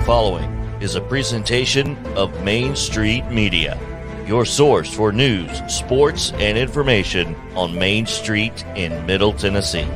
following is a presentation of Main Street Media, your source for news, sports, and information on Main Street in Middle Tennessee.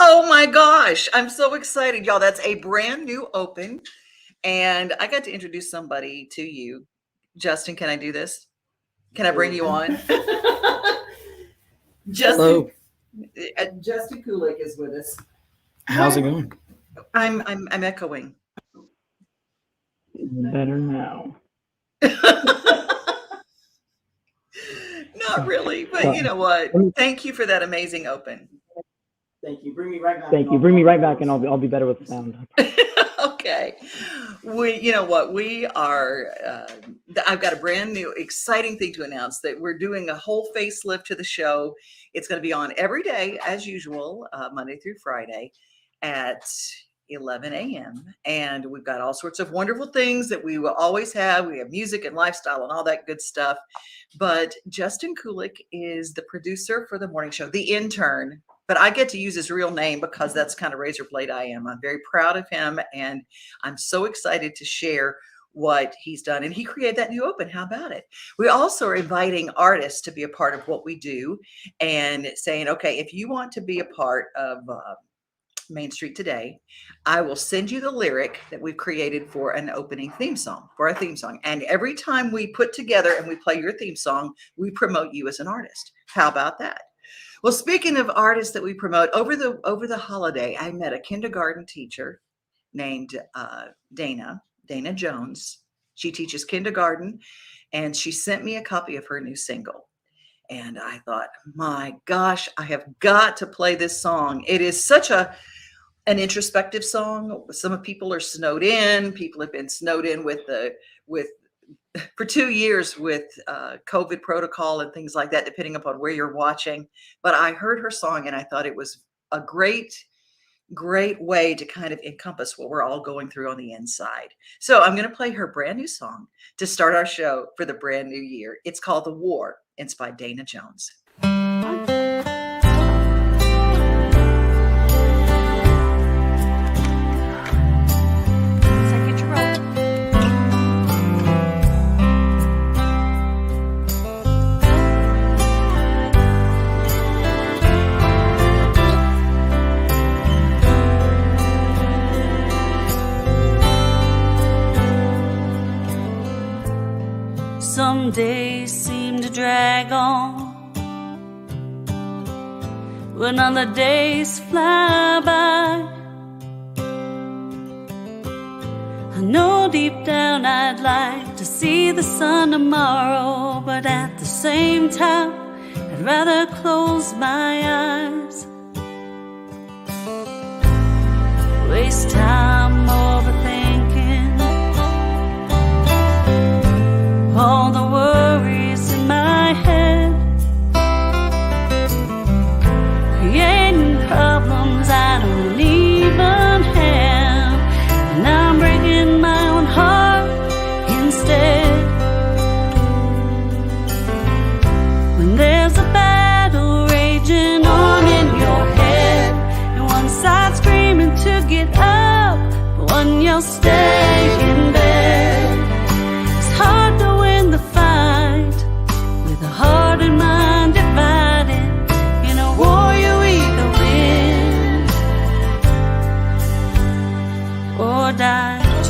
Oh my gosh, I'm so excited, y'all. That's a brand new open. And I got to introduce somebody to you. Justin, can I do this? Can I bring you on? Hello. Justin Kulik is with us. How's it going? I'm echoing. Better now. Not really, but you know what? Thank you for that amazing open. Thank you. Bring me right back. Thank you. Bring me right back, and I'll be better with sound. Okay. You know what? We are. I've got a brand new, exciting thing to announce that we're doing a whole facelift to the show. It's going to be on every day as usual, Monday through Friday, at 11 a.m. And we've got all sorts of wonderful things that we will always have. We have music and lifestyle and all that good stuff. But Justin Kulik is the producer for the morning show, the intern. But I get to use his real name because that's kind of razor blade I am. I'm very proud of him, and I'm so excited to share what he's done. And he created that new open. How about it? We also are inviting artists to be a part of what we do and saying, okay, if you want to be a part of Main Street Today, I will send you the lyric that we've created for an opening theme song, for a theme song. And every time we put together and we play your theme song, we promote you as an artist. How about that? Well, speaking of artists that we promote, over the holiday, I met a kindergarten teacher named Dana Jones. She teaches kindergarten, and she sent me a copy of her new single. And I thought, my gosh, I have got to play this song. It is such an introspective song. Some people are snowed in. People have been snowed in for 2 years with COVID protocol and things like that, depending upon where you're watching. But I heard her song and I thought it was a great way to kind of encompass what we're all going through on the inside. So I'm going to play her brand new song to start our show for the brand new year. It's called The War. It's by Dana Jones. Some days seem to drag on when other days fly by. I know deep down I'd like to see the sun tomorrow, but at the same time I'd rather close my eyes. Waste time overthinking all the worries in my head, creating problems I don't even have, and I'm breaking my own heart instead. When there's a battle raging on in your head, and one side's screaming to get up, but one yells stay in bed. It's hard to win the fight with a heart and mind divided. In a war you either win or die.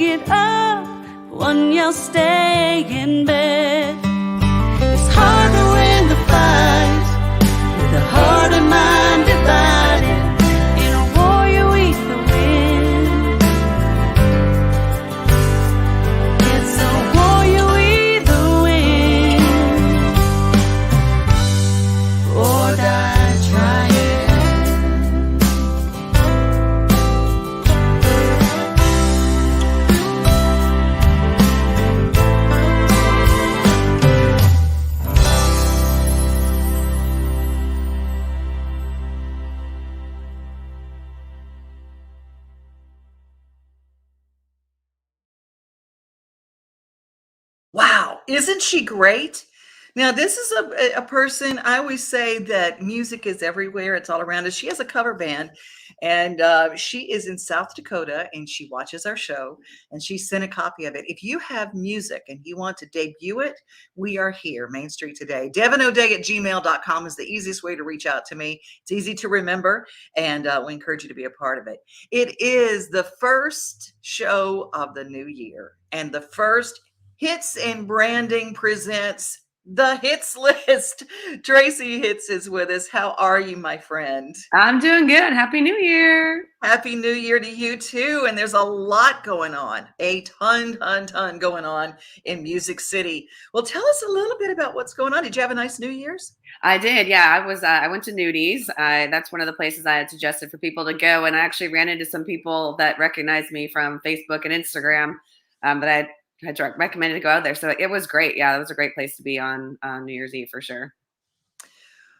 get up, when you'll stay in bed. It's hard to win the fight with a heart and mind divided. In a war you either win. It's a war you either win or die trying. Wow, isn't she great? Now, this is a person, I always say that music is everywhere. It's all around us. She has a cover band, and she is in South Dakota, and she watches our show, and she sent a copy of it. If you have music and you want to debut it, we are here, Main Street Today. DevonO'Day@gmail.com is the easiest way to reach out to me. It's easy to remember, and we encourage you to be a part of it. It is the first show of the new year, and the first Hits and Branding presents the Hits List. Tracy Hits is with us. How are you, my friend? I'm doing good. Happy New Year. Happy New Year to you too. And there's a lot going on, a ton going on in Music City. Well, tell us a little bit about what's going on. Did you have a nice New Year's? I did. Yeah, I went to Nudies. That's one of the places I had suggested for people to go. And I actually ran into some people that recognized me from Facebook and Instagram that I had recommended to go out there. So it was great. Yeah, it was a great place to be on New Year's Eve for sure.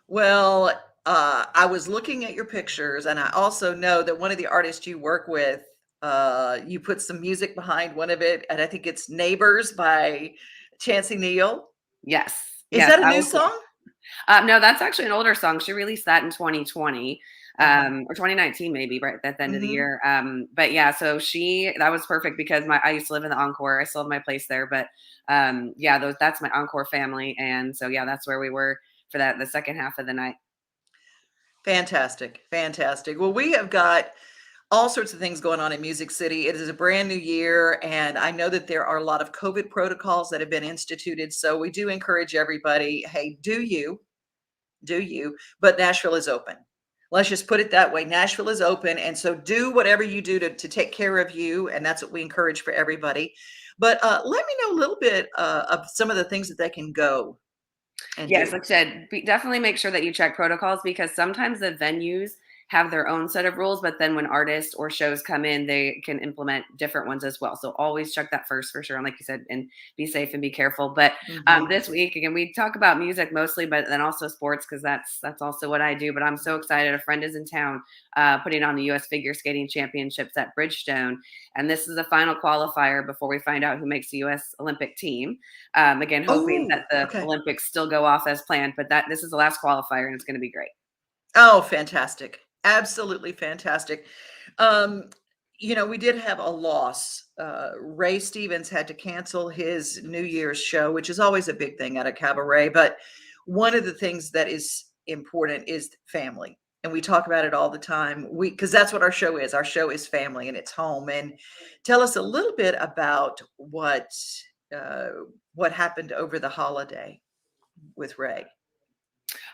Well, I was looking at your pictures, and I also know that one of the artists you work with, you put some music behind one of it, and I think it's Neighbors by Chancey Neal. Yes. Is that a new song? No, that's actually an older song. She released that in 2020. Or 2019 maybe, right at the end of the year. But yeah, so that was perfect because I used to live in the Encore. I still have my place there, but that's my Encore family. And so, yeah, that's where we were for the second half of the night. Fantastic. Well, we have got all sorts of things going on in Music City. It is a brand new year, and I know that there are a lot of COVID protocols that have been instituted. So we do encourage everybody, hey, do you, but Nashville is open. Let's just put it that way. Nashville is open. And so do whatever you do to take care of you. And that's what we encourage for everybody. But let me know a little bit of some of the things that they can go and Yes, do. like I said, definitely make sure that you check protocols because sometimes the venues have their own set of rules, but then when artists or shows come in, they can implement different ones as well. So always check that first for sure. And like you said, and be safe and be careful. But this week, again, we talk about music mostly, but then also sports because that's also what I do. But I'm so excited. A friend is in town putting on the U.S. Figure Skating Championships at Bridgestone. And this is the final qualifier before we find out who makes the U.S. Olympic team. Again, hoping that the Olympics still go off as planned. But this is the last qualifier and it's going to be great. Oh, fantastic. Absolutely fantastic. We did have a loss. Ray Stevens had to cancel his New Year's show, which is always a big thing at a cabaret. But one of the things that is important is family. And we talk about it all the time. Because that's what our show is. Our show is family and it's home. And tell us a little bit about what happened over the holiday with Ray.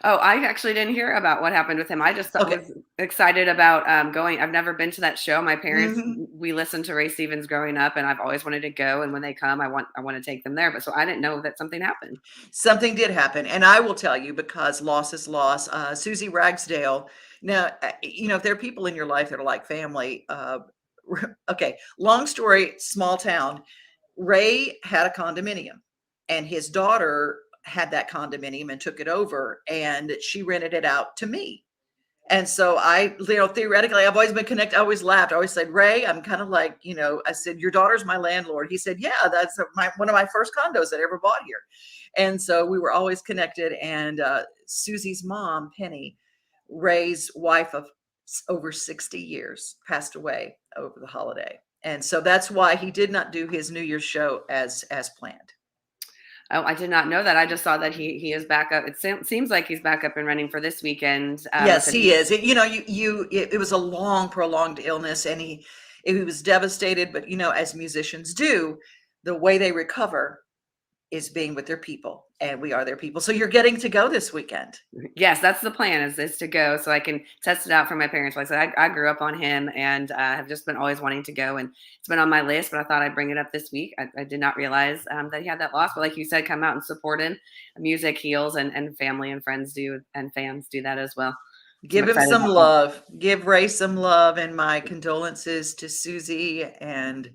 Oh, I actually didn't hear about what happened with him. I just was excited about going. I've never been to that show. My parents, we listened to Ray Stevens growing up, and I've always wanted to go. And when they come, I want to take them there. But so I didn't know that something happened. Something did happen, and I will tell you because loss is loss. Susie Ragsdale. Now, if there are people in your life that are like family. Okay, long story, small town. Ray had a condominium, and his daughter had that condominium and took it over, and she rented it out to me. And so theoretically, I've always been connected. I always laughed. I always said, Ray, I'm kind of like, I said, your daughter's my landlord. He said, yeah, that's one of my first condos that I ever bought here. And so we were always connected. And Susie's mom, Penny, Ray's wife of over 60 years, passed away over the holiday. And so that's why he did not do his New Year's show as planned. Oh, I did not know that. I just saw that he is back up. It seems like he's back up and running for this weekend. Yes, he is. It was a long, prolonged illness, and He was devastated, but as musicians do, the way they recover is being with their people, and we are their people. So you're getting to go this weekend. Yes, that's the plan is to go so I can test it out for my parents. Like I said, I grew up on him and have just been always wanting to go, and it's been on my list, but I thought I'd bring it up this week. I did not realize that he had that loss, but like you said, come out and support him. Music heals, and family and friends do, and fans do that as well. Give him some love. Give Ray some love, and my condolences to Susie and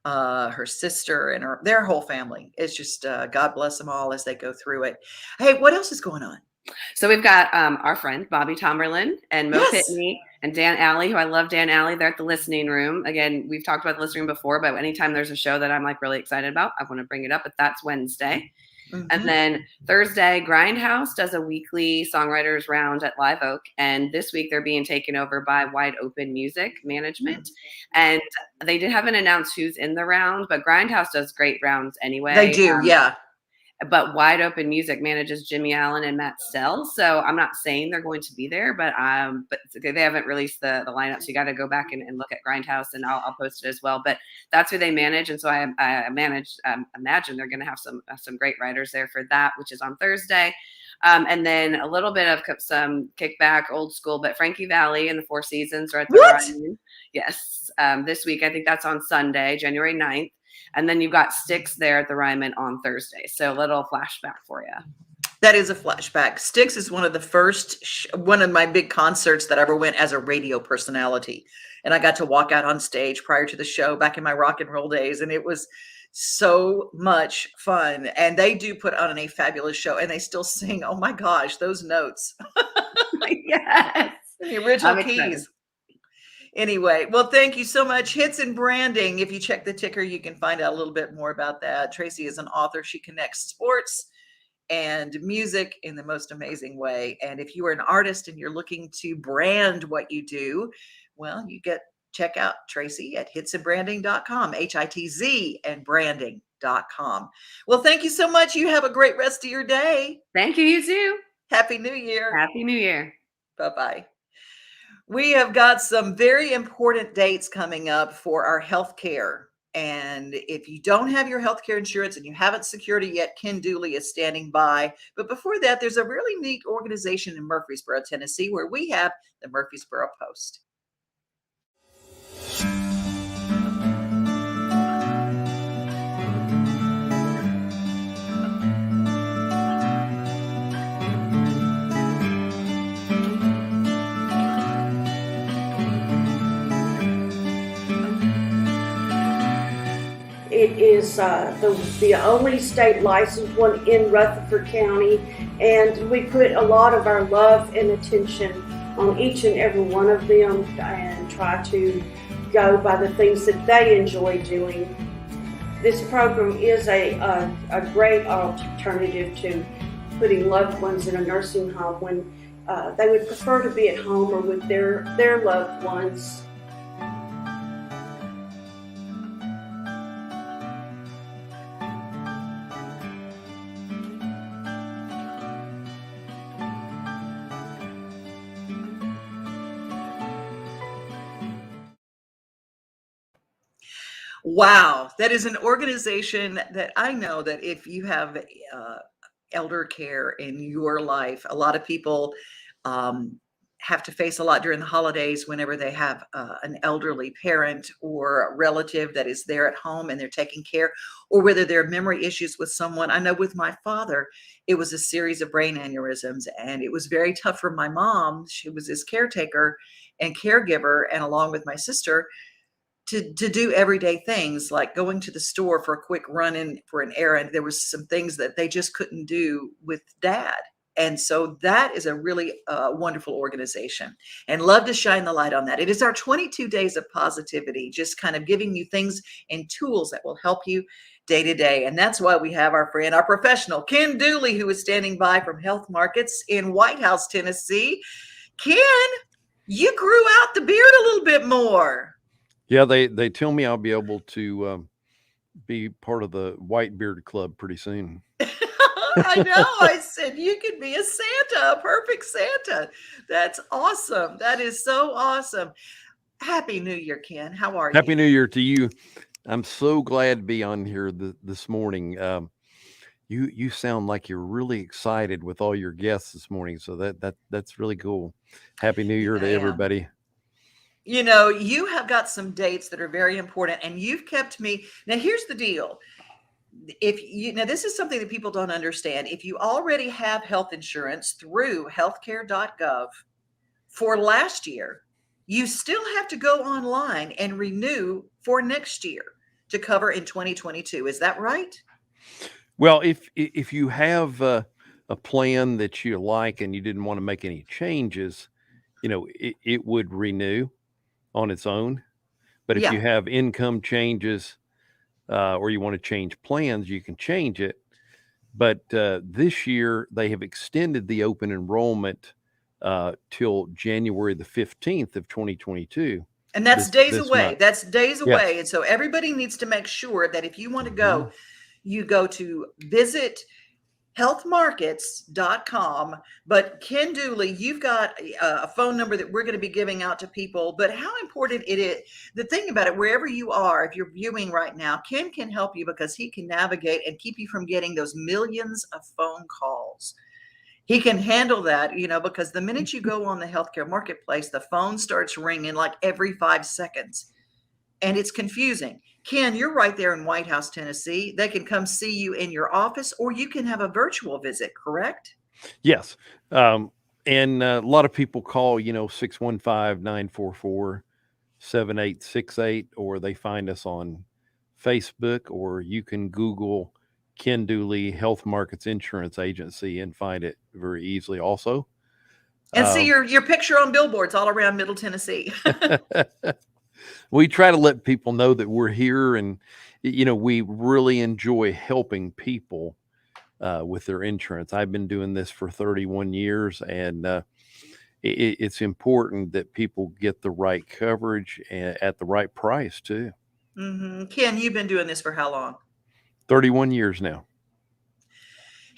her sister and their whole family. It's just God bless them all as they go through it. Hey, what else is going on? So we've got our friend Bobby Tomerlin and Mo Yes. Pitney and Dan Alley, who I love. Dan Alley, they're at the listening room. Again, we've talked about the listening room before, but anytime there's a show that I'm like really excited about, I want to bring it up. But that's Wednesday. Mhm. And then Thursday, Grindhouse does a weekly songwriters round at Live Oak. And this week they're being taken over by Wide Open Music Management. And they did haven't announced who's in the round, but Grindhouse does great rounds anyway. They do, yeah. But Wide Open Music manages Jimmy Allen and Matt Stell. So I'm not saying they're going to be there, but they haven't released the lineup. So you got to go back and look at Grindhouse, and I'll post it as well. But that's who they manage. And so I imagine they're going to have some great writers there for that, which is on Thursday. And then a little bit of some kickback, old school, but Frankie Valli and the Four Seasons are at the Ryman. Yes. This week, I think that's on Sunday, January 9th. And then you've got Styx there at the Ryman on Thursday. So a little flashback for you. That is a flashback. Styx is one of the first, one of my big concerts that I ever went as a radio personality. And I got to walk out on stage prior to the show back in my rock and roll days. And it was so much fun. And they do put on a fabulous show, and they still sing. Oh my gosh, those notes. Yes. The original keys. Anyway, well, thank you so much. Hits and Branding. If you check the ticker, you can find out a little bit more about that. Tracy is an author. She connects sports and music in the most amazing way. And if you are an artist and you're looking to brand what you do, well, check out Tracy at hitsandbranding.com, HITZ and branding.com. Well, thank you so much. You have a great rest of your day. Thank you. You too. Happy New Year. Happy New Year. Bye-bye. We have got some very important dates coming up for our health care. And if you don't have your health care insurance and you haven't secured it yet, Ken Dooley is standing by. But before that, there's a really neat organization in Murfreesboro, Tennessee, where we have the Murfreesboro Post. It is the only state licensed one in Rutherford County, and we put a lot of our love and attention on each and every one of them and try to go by the things that they enjoy doing. This program is a great alternative to putting loved ones in a nursing home when they would prefer to be at home or with their loved ones. Wow, that is an organization that I know that if you have elder care in your life, a lot of people have to face a lot during the holidays whenever they have an elderly parent or a relative that is there at home and they're taking care, or whether there are memory issues with someone. I know with my father, it was a series of brain aneurysms, and it was very tough for my mom. She was his caretaker and caregiver, and along with my sister, to do everyday things like going to the store for a quick run in for an errand. There was some things that they just couldn't do with dad. And so that is a really wonderful organization, and love to shine the light on that. It is our 22 days of positivity, just kind of giving you things and tools that will help you day to day. And that's why we have our friend, our professional, Ken Dooley, who is standing by from Health Markets in White House, Tennessee. Ken, you grew out the beard a little bit more. Yeah, they tell me I'll be able to be part of the White Beard Club pretty soon. I know. I said you could be a Santa, a perfect Santa. That's awesome. That is so awesome. Happy New Year, Ken. How are Happy you? New Year to you. I'm so glad to be on here this morning. You sound like you're really excited with all your guests this morning, so that's really cool. Happy New Year to I am. everybody. You know, you have got some dates that are very important, and you've kept me. Now, here's the deal. If you now, this is something that people don't understand. If you already have health insurance through healthcare.gov for last year, you still have to go online and renew for next year to cover in 2022. Is that right? Well, if you have a plan that you like and you didn't want to make any changes, it would renew on its own. But if Yeah. you have income changes or you want to change plans, you can change it. But this year they have extended the open enrollment till January the 15th of 2022. And that's days This away. month. That's days Yes. away. And so everybody needs to make sure that if you want to Mhm. go, you go to visit healthmarkets.com. But Ken Dooley, you've got a phone number that we're going to be giving out to people. But how important it is, the thing about it, wherever you are, if you're viewing right now, Ken can help you because he can navigate and keep you from getting those millions of phone calls. He can handle that, because the minute you go on the healthcare marketplace, the phone starts ringing like every 5 seconds, and it's confusing. Ken, you're right there in White House, Tennessee. They can come see you in your office, or you can have a virtual visit, correct? Yes. And a lot of people call, 615-944-7868, or they find us on Facebook, or you can Google Ken Dooley Health Markets Insurance Agency and find it very easily also. And see your picture on billboards all around Middle Tennessee. We try to let people know that we're here, and we really enjoy helping people with their insurance. I've been doing this for 31 years, and it's important that people get the right coverage at the right price too. Ken, you've been doing this for how long? 31 years now.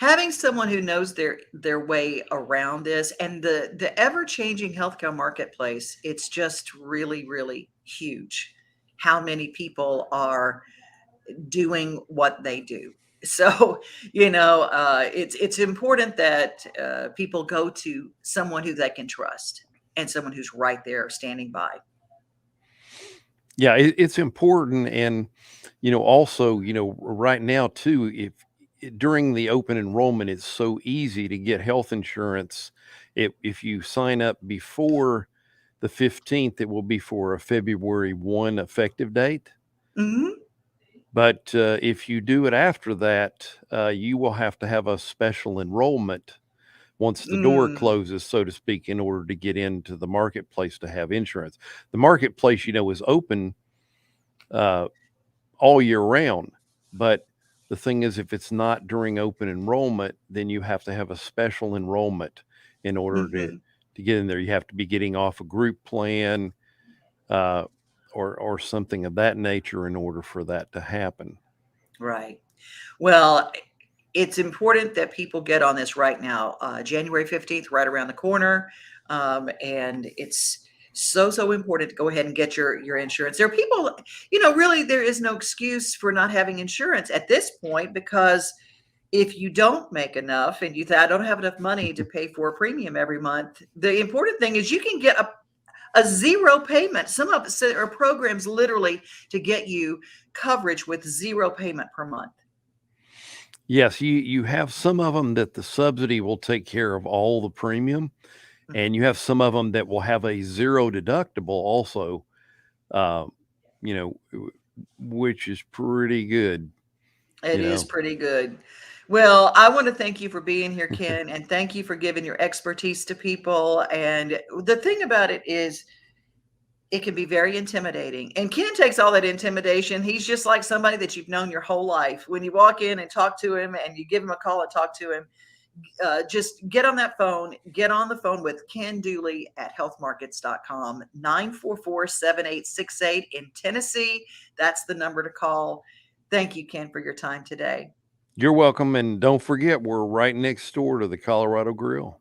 Having someone who knows their way around this, and the ever-changing healthcare marketplace, it's just really, really huge how many people are doing what they do. So, it's important that people go to someone who they can trust and someone who's right there standing by. Yeah, it's important. And, also, right now too, if during the open enrollment, it's so easy to get health insurance. If you sign up before the 15th, it will be for a February 1 effective date. Hmm. But if you do it after that, you will have to have a special enrollment once the door Mm, closes, so to speak, in order to get into the marketplace to have insurance. The marketplace, is open uh, all year round. But the thing is, if it's not during open enrollment, then you have to have a special enrollment in order mhm. to get in there. You have to be getting off a group plan uh, or something of that nature in order for that to happen. Right. Well, it's important that people get on this right now. January 15th, right around the corner. And it's so important to go ahead and get your insurance. There are people, really, there is no excuse for not having insurance at this point, because if you don't make enough and you say, I don't have enough money to pay for a premium every month, the important thing is you can get a zero payment. Some of us are programs literally to get you coverage with zero payment per month. Yes, you have some of them that the subsidy will take care of all the premium, and you have some of them that will have a zero deductible also, uh, you know, which is pretty good, It you is know. pretty good. Well, I want to thank you for being here, Ken, and thank you for giving your expertise to people. And the thing about it is, it can be very intimidating. And Ken takes all that intimidation. He's just like somebody that you've known your whole life. When you walk in and talk to him and you give him a call and talk to him, just get on that phone, get on the phone with Ken Dooley at healthmarkets.com, 944-7868 in Tennessee. That's the number to call. Thank you, Ken, for your time today. You're welcome, and don't forget we're right next door to the Colorado Grill.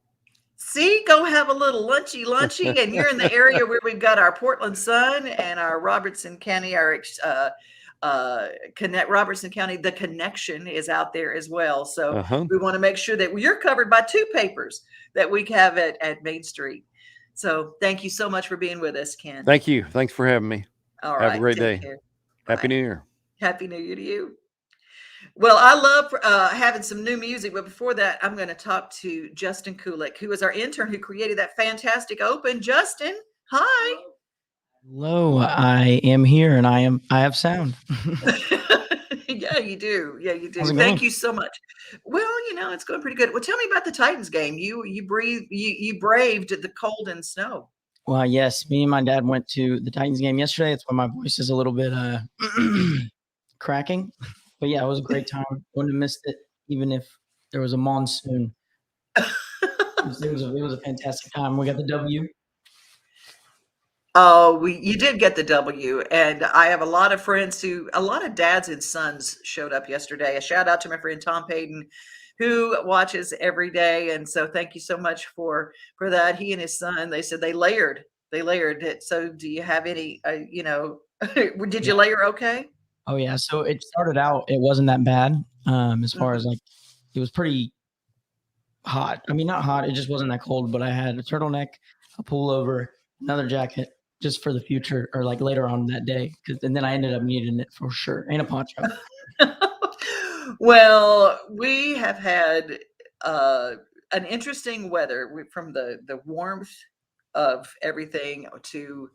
See, go have a little lunchy, and you're in the area where we've got our Portland Sun and our Robertson County, Robertson County, the connection is out there as well. So we want to make sure that you're covered by two papers that we have at Main Street. So thank you so much for being with us, Ken. Thank you. Thanks for having me. All right. Have a great day. Care. Happy New Year. Happy New Year to you. Well, I love having some new music, but before that, I'm going to talk to Justin Kulik, who is our intern who created that fantastic open. Justin, hi. Hello, I am here and I have sound. Yeah, you do. Yeah, you do. How's it Thank going? you so much. Well, it's going pretty good. Well, tell me about the Titans game. You braved the cold and snow. Well, yes, me and my dad went to the Titans game yesterday. That's why my voice is a little bit cracking. But yeah, it was a great time. Wouldn't have missed it, even if there was a monsoon. It was a fantastic time. We got the W. Oh, you did get the W, and I have a lot of friends a lot of dads and sons showed up yesterday. A shout out to my friend Tom Payton, who watches every day, and so thank you so much for that. He and his son, they said they layered it. So, do you have any? Did you layer okay? Oh yeah, so it started out. It wasn't that bad. As far as like, it was pretty hot. I mean, not hot. It just wasn't that cold. But I had a turtleneck, a pullover, another jacket, just for the future or like later on that day. And then I ended up needing it for sure. And a poncho. Well, we have had an interesting weather from the warmth of everything to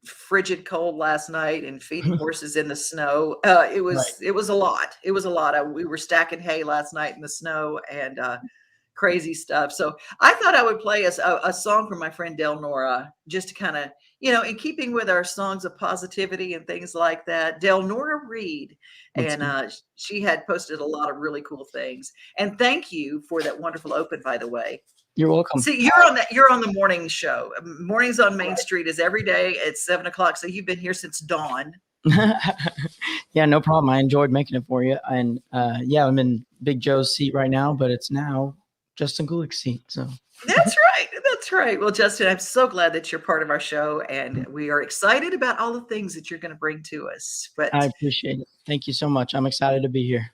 frigid cold last night and feeding horses in the snow. It was a lot. It was a lot. We were stacking hay last night in the snow and crazy stuff. So I thought I would play a song from my friend Del Nora, just to kind of, in keeping with our songs of positivity and things like that. Del Nora Reed, and she had posted a lot of really cool things. And thank you for that wonderful open, by the way. You're welcome. See, you're on the morning show. Mornings on Main Street is every day at 7:00. So you've been here since dawn. Yeah, no problem. I enjoyed making it for you. And I'm in Big Joe's seat right now, but it's now Justin Kulik's seat. So That's right. Well, Justin, I'm so glad that you're part of our show, and we are excited about all the things that you're going to bring to us. But I appreciate it. Thank you so much. I'm excited to be here.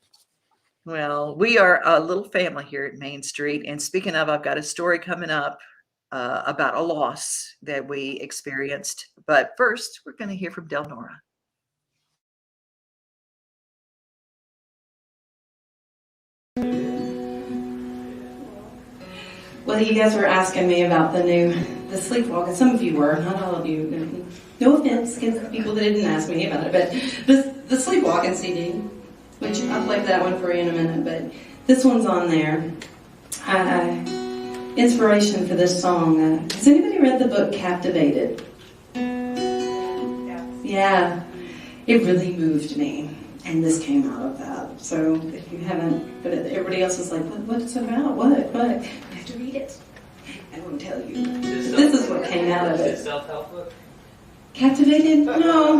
Well, we are a little family here at Main Street. And speaking of, I've got a story coming up about a loss that we experienced. But first, we're going to hear from Del Nora. Well, you guys were asking me about the sleepwalking. Some of you were, not all of you. No offense against the people that didn't ask me about it, but the sleepwalking CD, which I'll play that one for you in a minute, but this one's on there. Inspiration for this song. Has anybody read the book Captivated? Yeah. It really moved me, and this came out of that. So if you haven't, but everybody else is like, what's it about? What? You have to read it. I won't tell you. This is what came out of it. Is it self-help book? Captivated? No.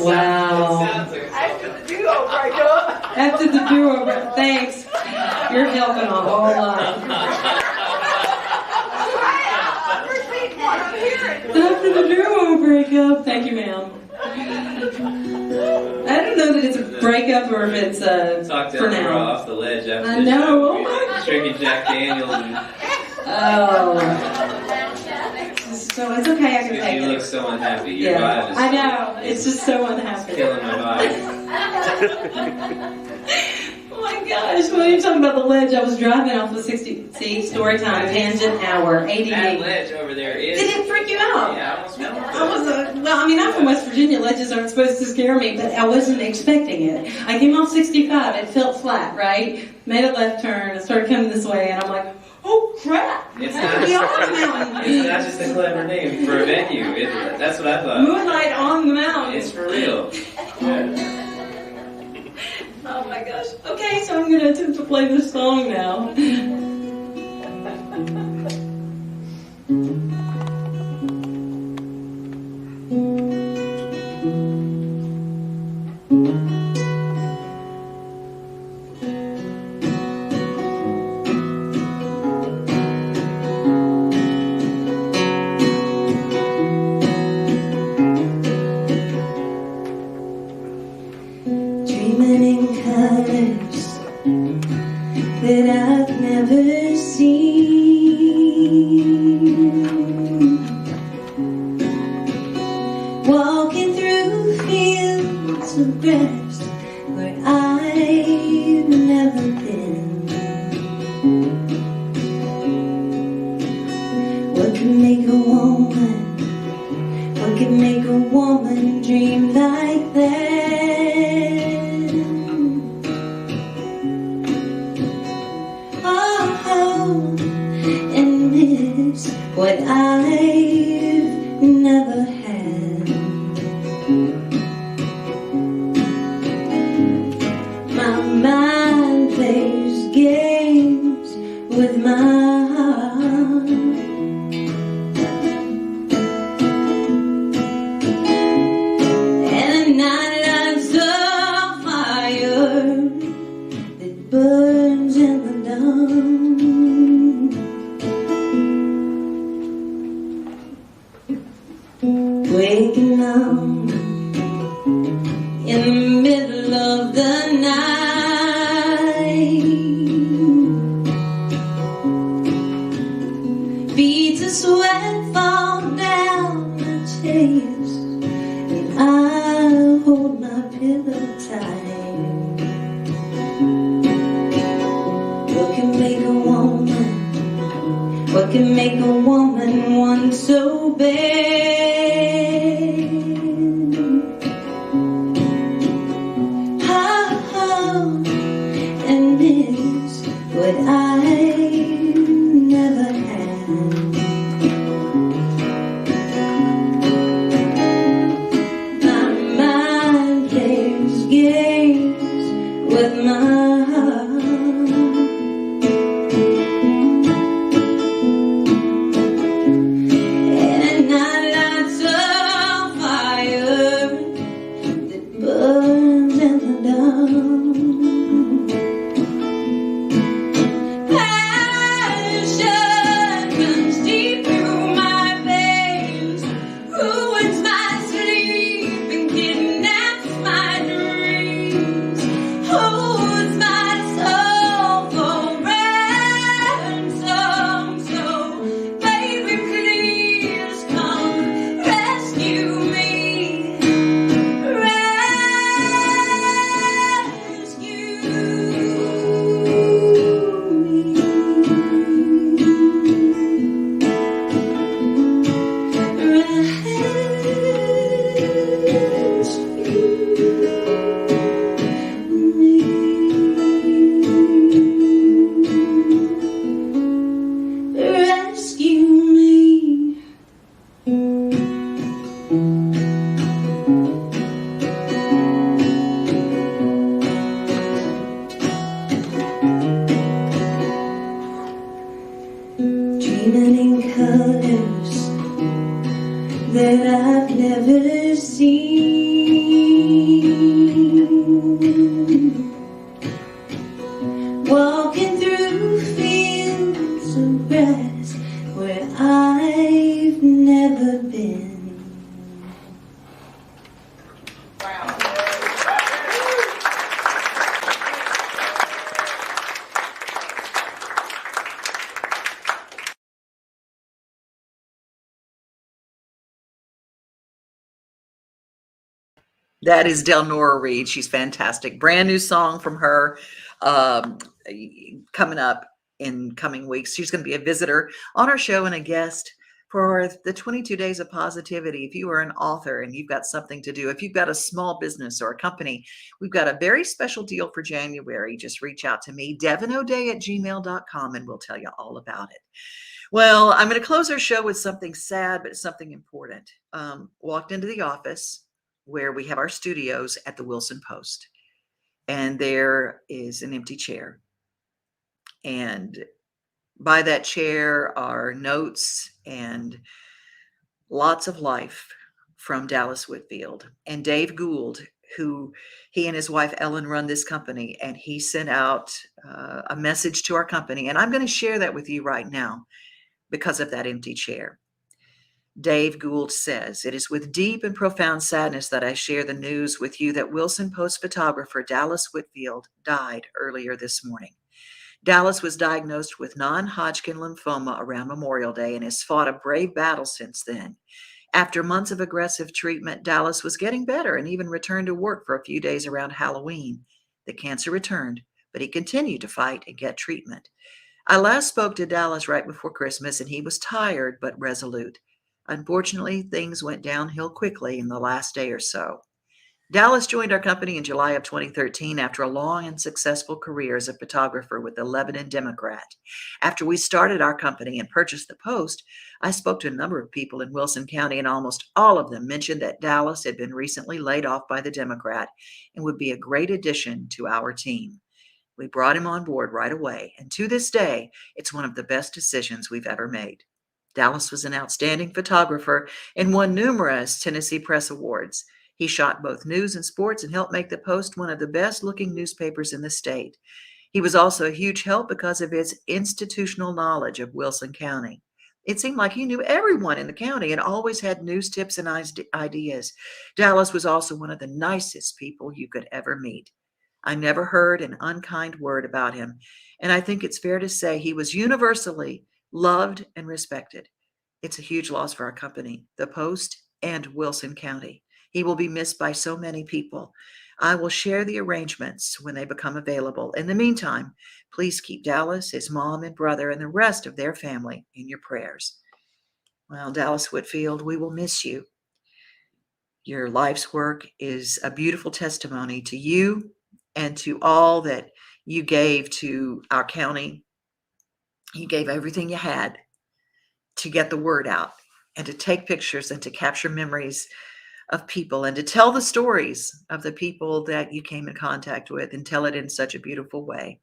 Wow. After the duo breakup. After the duo breakup. Thanks. You're helping a whole lot. After the duo breakup. Thank you, ma'am. I don't know that it's a breakup or if it's Talked for now. off the ledge after I know. Oh my drinking Jack Daniels. So it's okay, I can take You look it. so unhappy. Your vibe is I know. It's just so unhappy. killing my vibe. Oh my gosh, when you're talking about the ledge, I was driving off the 60 story time, tangent hour, 88. That ledge over there is. Did it freak you out? Yeah, I almost fell. I'm from West Virginia. Ledges aren't supposed to scare me, but I wasn't expecting it. I came off 65. It felt flat, right? Made a left turn. I started coming this way, and I'm like, oh crap! It's We not, are on the mountain. it's not just a clever name for a venue. That's what I thought. Moonlight on the mountain. It's for real. Oh my gosh. Okay, so I'm gonna attempt to play this song now. like that. Oh, and miss what I've never had. My mind plays games with my heart. And the night lights a fire that burns in the dawn. Waking up in the middle of the night, beads of sweat fall down my chest, and I hold my pillow tight. What can make a woman, what can make a woman want so bad? And miss what I never had. My mind plays games with my heart. And at night lights a fire that burns in the dark. Dreaming in colors that I've never seen. Walking through fields of grass where I've never been. That is Delnora Reed. She's fantastic. Brand new song from her coming up in coming weeks. She's going to be a visitor on our show and a guest for the 22 Days of Positivity. If you are an author and you've got something to do, if you've got a small business or a company, we've got a very special deal for January. Just reach out to me, devonoday@gmail.com, and we'll tell you all about it. Well, I'm going to close our show with something sad, but something important. Walked into the office where we have our studios at the Wilson Post, and there is an empty chair. And by that chair are notes and lots of life from Dallas Whitfield. And Dave Gould, who he and his wife Ellen run this company, and he sent out a message to our company. And I'm going to share that with you right now because of that empty chair. Dave Gould says, "It is with deep and profound sadness that I share the news with you that Wilson Post photographer Dallas Whitfield died earlier this morning. Dallas was diagnosed with non-Hodgkin lymphoma around Memorial Day and has fought a brave battle since then. After months of aggressive treatment, Dallas was getting better and even returned to work for a few days around Halloween. The cancer returned, but he continued to fight and get treatment. I last spoke to Dallas right before Christmas, and he was tired but resolute. Unfortunately, things went downhill quickly in the last day or so. Dallas joined our company in July of 2013 after a long and successful career as a photographer with the Lebanon Democrat. After we started our company and purchased the Post, I spoke to a number of people in Wilson County, and almost all of them mentioned that Dallas had been recently laid off by the Democrat and would be a great addition to our team. We brought him on board right away, and to this day, it's one of the best decisions we've ever made. Dallas was an outstanding photographer and won numerous Tennessee Press Awards. He shot both news and sports and helped make the Post one of the best-looking newspapers in the state. He was also a huge help because of his institutional knowledge of Wilson County. It seemed like he knew everyone in the county and always had news tips and ideas. Dallas was also one of the nicest people you could ever meet. I never heard an unkind word about him, and I think it's fair to say he was universally loved and respected. It's a huge loss for our company, the Post, and Wilson County. He will be missed by so many people. I will share the arrangements when they become available. In the meantime, please keep Dallas, his mom and brother, and the rest of their family in your prayers. Well, Dallas Whitfield, we will miss you. Your life's work is a beautiful testimony to you and to all that you gave to our county. You gave everything you had to get the word out and to take pictures and to capture memories of people and to tell the stories of the people that you came in contact with and tell it in such a beautiful way.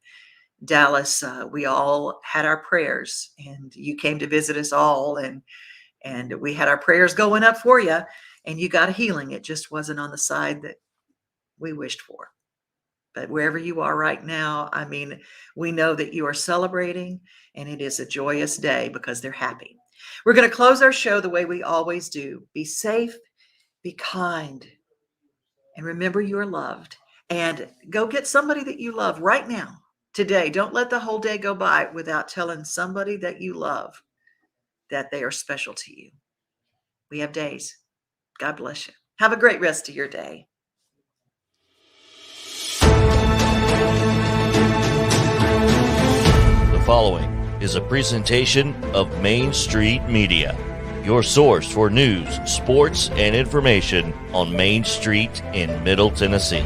Dallas, we all had our prayers, and you came to visit us all, and we had our prayers going up for you, and you got a healing. It just wasn't on the side that we wished for. But wherever you are right now, I mean, we know that you are celebrating, and it is a joyous day because they're happy. We're going to close our show the way we always do. Be safe, be kind, and remember you are loved. And go get somebody that you love right now, today. Don't let the whole day go by without telling somebody that you love that they are special to you. We have days. God bless you. Have a great rest of your day. The following is a presentation of Main Street Media, your source for news, sports, and information on Main Street in Middle Tennessee.